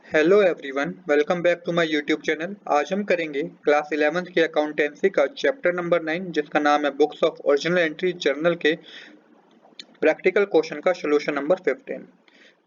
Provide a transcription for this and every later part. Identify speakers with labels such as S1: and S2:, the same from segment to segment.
S1: Hello everyone, welcome back to my YouTube channel. आज हम करेंगे क्लास 11th की अकाउंटेंसी का चैप्टर नंबर 9 जिसका नाम है books of original entry journal के प्रैक्टिकल क्वेश्चन का सोल्यूशन नंबर 15।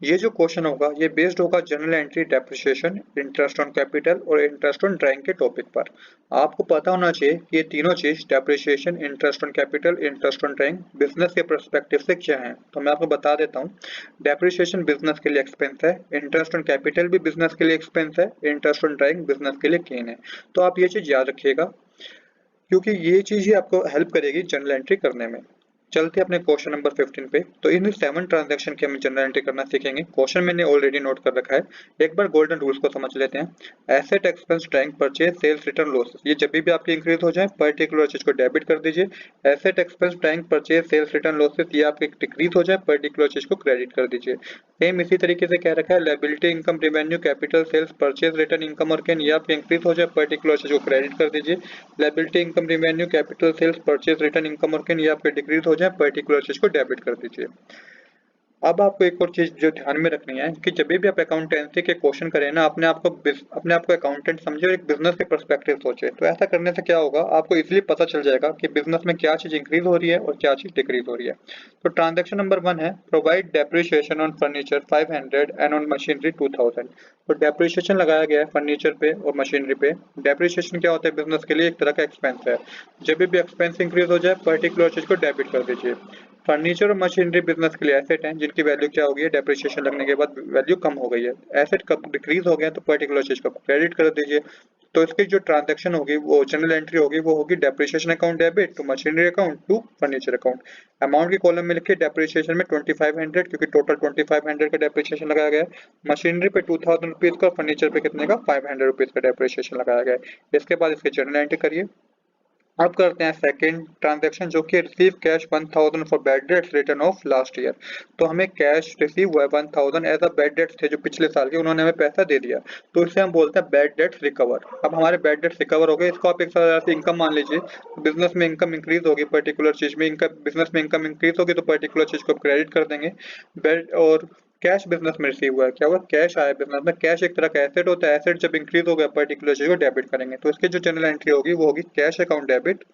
S1: ये जो क्वेश्चन होगा ये बेस्ड होगा journal entry, depreciation, interest on capital और इंटरेस्ट ऑन ड्राइंग के टॉपिक पर। आपको पता होना चाहिए कि ये तीनों चीज depreciation, interest on capital, interest on drawing business के पर्सपेक्टिव से क्या है। तो मैं आपको बता देता हूँ। डेप्रिसिएशन बिजनेस के लिए एक्सपेंस है, इंटरेस्ट ऑन कैपिटल भी बिजनेस के लिए एक्सपेंस है, इंटरेस्ट ऑन ड्राइंग बिजनेस के लिए गेन है। तो आप ये चीज याद रखिएगा क्योंकि ये चीज ही आपको हेल्प करेगी जनरल एंट्री करने में। चलते अपने क्वेश्चन नंबर 15 पे। तो इन 7 ट्रांजैक्शन के हम जनरल एंट्री करना सीखेंगे। क्वेश्चन मैंने ऑलरेडी नोट कर रखा है, एक बार गोल्डन रूल्स को समझ लेते हैं। Asset, expense, drawing, purchase, sales, return, losses, ये जब भी आपकी इंक्रीज हो जाए पर्टिकुलर चीज को डेबिट कर दीजिए। Asset, expense, drawing, purchase, sales, return, losses ये आपकी डिक्रीज हो जाए पर्टिकुलर चीज को क्रेडिट कर दीजिए। सेम इसी तरीके से कह रखा है liability, income, revenue, capital, sales, purchase, return, income और गेन ये आपकी इंक्रीज हो जाए पर्टिकुलर चीज को क्रेडिट कर दीजिए। Liability, income, revenue, capital, sales, purchase, return, income और गेन ये आपके डिक्रीज हो जाए पर्टिकुलर चीज को डेबिट कर दीजिए। अब आपको एक और चीज जो ध्यान में रखनी है कि जब भी आप अकाउंटेंसी के क्वेश्चन करें ना, अपने आप को अकाउंटेंट समझे और एक बिजनेस के पर्सपेक्टिव सोचे। तो ऐसा करने से क्या होगा, आपको इजीली पता चल जाएगा कि बिजनेस में क्या चीज इंक्रीज हो रही है और क्या चीज डिक्रीज हो रही है। तो ट्रांजेक्शन नंबर 1 है provide depreciation on furniture 500 and on machinery 2000। तो डेप्रिसिएशन लगाया गया है फर्नीचर पे और मशीनरी पे। डेप्रिसिएशन क्या होता है, बिजनेस के लिए एक तरह का एक्सपेंस है। जब भी एक्सपेंस इंक्रीज हो जाए पर्टिकुलर चीज को डेबिट कर दीजिए। फर्नीचर और मशीनरी बिजनेस के लिए एसेट हैं जिनकी वैल्यू क्या हो गई है, डेप्रिसिएशन लगने के बाद वैल्यू कम हो गई है। एसेट कब डिक्रीज हो गया तो पर्टिकुलर चीज को क्रेडिट कर दीजिए। तो इसकी जो ट्रांजैक्शन होगी वो जनरल एंट्री होगी, वो होगी depreciation account debit to machinery account to furniture account. Amount की कॉलम में लिखिए डेप्रिसिएशन में 2500 क्योंकि टोटल 2500 का डेप्रिसिएशन लगाया गया है। मशीनरी पे 2000 रुपीज का, फर्नीचर पे कितने का 500 रुपीज का डेप्रिसिएशन लगाया गया है। इसके बाद इसकी जर्नल एंट्री करिए। अब करते हैं सेकंड ट्रांजैक्शन जो कि receive cash 1000 for bad debts return of last year. तो हमें कैश रिसीव हुआ है 1000 एज अ बैड डेट्स थे जो पिछले साल के, उन्होंने हमें पैसा दे दिया। तो इसे हम बोलते हैं बैड डेट्स रिकवर। अब हमारे बैड डेट्स रिकवर हो गए, इसको आप एक तरह से इनकम मान लीजिए। बिजनेस में इनकम इंक्रीज होगी, पर्टिकुलर चीज में इनकम, बिजनेस में इनकम इंक्रीज होगी तो पर्टिकुलर चीज को क्रेडिट कर देंगे। बैड और कैश बिजनेस में रिसीव हुआ है, क्या हुआ, कैश आया बिजनेस में। कैश एक तरह का एसेट होता है, एसेट जब इंक्रीज हो गया पर्टिकुलर चीज को डेबिट करेंगे। तो इसकी जो जनरल एंट्री होगी वो होगी cash account debit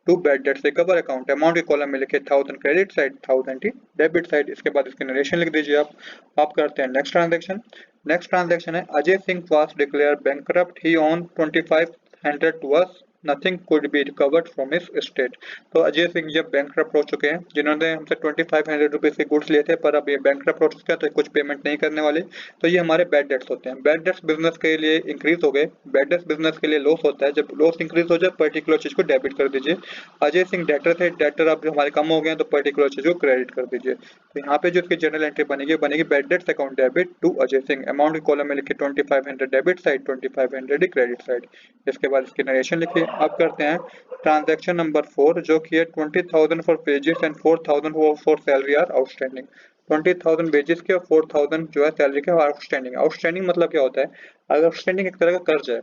S1: to bad debts recover account. Amount के कॉलम में लिखे 1000 क्रेडिट साइड, 1000 डेबिट साइड। इसके बाद इसकी नरेशन लिख दीजिए आप करते हैं नेक्स्ट ट्रांजैक्शन। नेक्स्ट ट्रांजैक्शन है Ajay Singh was declare bankrupt, he own 2500 to us, nothing could be recovered from his estate. तो अजय सिंह जब बैंकरप्ट हो चुके हैं, जिन्होंने हमसे 2500 रुपीज के गुड्स लिए थे पर अब ये बैंकरप्ट हो चुके हैं तो कुछ पेमेंट नहीं करने वाले। तो ये हमारे बैड डेट्स होते हैं। बैड डेट्स बिजनेस के लिए इंक्रीज हो गए, बैड डेट्स बिजनेस के लिए लॉस होता है। जब लॉस इंक्रीज हो जाए पर्टिकुलर चीज को डेबिट कर दीजिए। अजय सिंह डेटर थे, डेटर अब हमारे कम हो गए तो पर्टिकुलर चीज को क्रेडिट कर दीजिए। तो यहाँ पे जो इसकी जनरल एंट्री बनेगी bad debts account debit to Ajay Singh. Amount के कॉलम में लिखिए 2500 डेबिट साइड, 2500 क्रेडिट साइड। इसके बाद इसकी नरेशन लिखिए। अब करते हैं ट्रांजैक्शन नंबर 4 जो कि है 20,000 for wages and 4000 for salary are outstanding. 20,000 wages के और 4000 जो है सैलरी के आउटस्टैंडिंग। आउटस्टैंडिंग मतलब क्या होता है, अगर आउटस्टैंडिंग एक तरह का कर्ज है।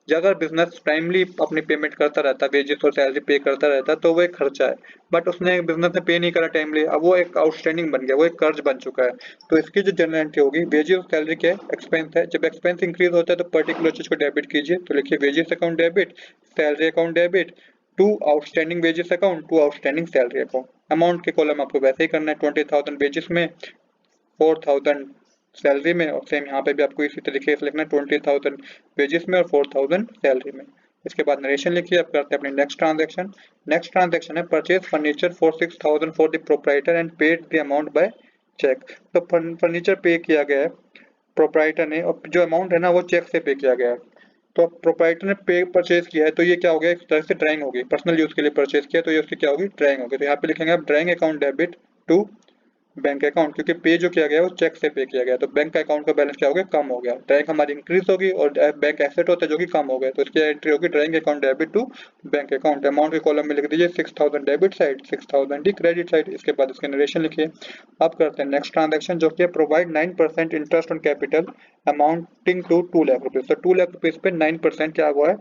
S1: जो अगर बिजनेस टाइमली अपनी पेमेंट करता रहता है, वेजेस और सैलरी पे करता रहता है तो वो एक खर्चा है। बट उसने बिजनेस में पे नहीं करा टाइमली, अब वो एक आउटस्टैंडिंग बन गया, वो एक कर्ज बन चुका है। तो इसकी जो जनरल एंट्री होगी, वेजेस और सैलरी के एक्सपेंस है। जब एक्सपेंस इंक्रीज होता है तो पर्टिकुलर चीज को डेबिट कीजिए। तो लिखिए wages account debit, salary account debit to outstanding wages account to outstanding salary account. Amount के कॉलम आपको वैसे ही करना है 20,000 वेजेस में, 4000 सैलरी में, और सेम यहाँ पे भी आपको इसी तरीके से लिखना है 20,000 वेजेस में और 4000 सैलरी में। इसके बाद नरेशन लिखिए। अब करते हैं अपनी नेक्स्ट ट्रांजैक्शन। नेक्स्ट ट्रांजैक्शन है purchase furniture for 6000 for the proprietor and paid the amount by cheque. तो फर्नीचर पे किया गया है प्रोप्राइटर ने, और जो अमाउंट है ना वो चेक से पे किया गया है। तो प्रोप्राइटर ने पे परचेज किया है तो ये क्या हो गया, एक तरह से ड्राइंग होगी, पर्सनल यूज के लिए परचेज किया तो ये उसकी क्या होगी, ड्राइंग होगी। तो यहाँ पे लिखेंगे आप drawing account debit to bank account, क्योंकि पे जो किया गया है वो चेक से पे किया गया, तो बैंक अकाउंट का बैलेंस क्या हो गया, कम हो गया। ड्राइंग हमारी इंक्रीज होगी और बैंक एसेट होता है जो कि कम हो गया, तो इसकी एंट्री होगी drawing account debit to bank account. Amount के कॉलम में लिख दीजिए 6000 debit side, 6000 the credit side. इसके बाद इसके नरेशन लिखिए। अब करते हैं नेक्स्ट ट्रांजेक्शन जो कि provide 9% interest on capital amounting to 2 lakh rupees. तो 2 लाख रुपीज पे 9% क्या हुआ है,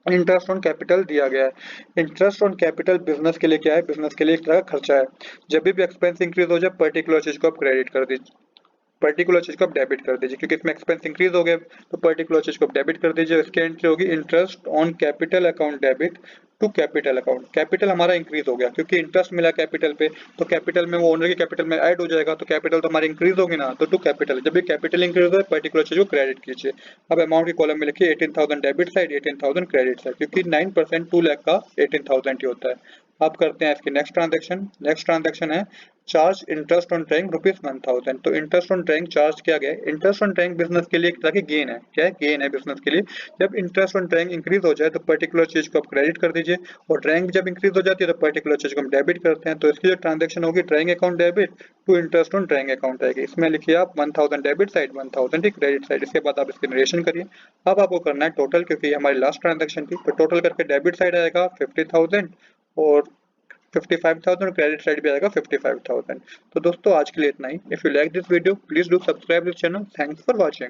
S1: इंटरेस्ट ऑन कैपिटल दिया गया है। इंटरेस्ट ऑन कैपिटल बिजनेस के लिए क्या है, बिजनेस के लिए एक तरह का खर्चा है। जब भी एक्सपेंस इंक्रीज हो जाए पर्टिकुलर चीज को आप क्रेडिट कर दीजिए, पर्टिकुलर चीज को आप डेबिट कर दीजिए, क्योंकि इसमें एक्सपेंस इंक्रीज हो गया तो पर्टिकुलर चीज को आप डेबिट कर दीजिए। इसकी एंट्री होगी interest on capital account debit to capital account. Capital हमारा इंक्रीज हो गया क्योंकि इंटरेस्ट मिला कैपिटल पे, तो कैपिटल में वो ओनर की कैपिटल में ऐड हो जाएगा, तो कैपिटल तो हमारी इंक्रीज होगी ना, तो टू कैपिटल। जब भी कैपिटल इंक्रीज हो पर्टिकुलर चीज को क्रेडिट कीजिए। अब अमाउंट की कॉलम में लिखिए 18,000 डेबिट साइड, 18,000 क्रेडिट साइड, क्योंकि 9% 2 लाख का 18,000 ही होता है। अब करते हैं इसकी नेक्स्ट ट्रांजेक्शन। नेक्स्ट ट्रांजेक्शन है चार्ज इंटरेस्ट ऑन ड्राइंग ₹1,000। तो इंटरेस्ट ऑन ड्राइंग चार्ज किया गया है। इंटरेस्ट ऑन ड्राइंग बिजनेस के लिए एक तरह की गेन है। क्या है? गेन है बिजनेस के लिए। जब इंटरेस्ट ऑन ड्राइंग इंक्रीज हो जाए तो पर्टिकुलर चीज को आप क्रेडिट कर दीजिए, और ड्राइंग जब इंक्रीज हो जाती है तो पर्टिकुलर चीज को हम डेबिट करते हैं। तो इसकी जो ट्रांजेक्शन होगी drawing account debit to interest on drawing account आएगी। इसमें लिखिए आप 1000 डेबिट साइड, 1000 क्रेडिट साइड। इसके बाद आप इसकी नरेशन करिए। अब आपको करना है टोटल, क्योंकि ये हमारी लास्ट ट्रांजेक्शन थी, तो टोटल करके डेबिट साइड आएगा 50,000 और 55,000 और क्रेडिट साइड भी आएगा 55,000। तो दोस्तों आज के लिए इतना ही। If you like this video please do subscribe this channel. Thanks for watching.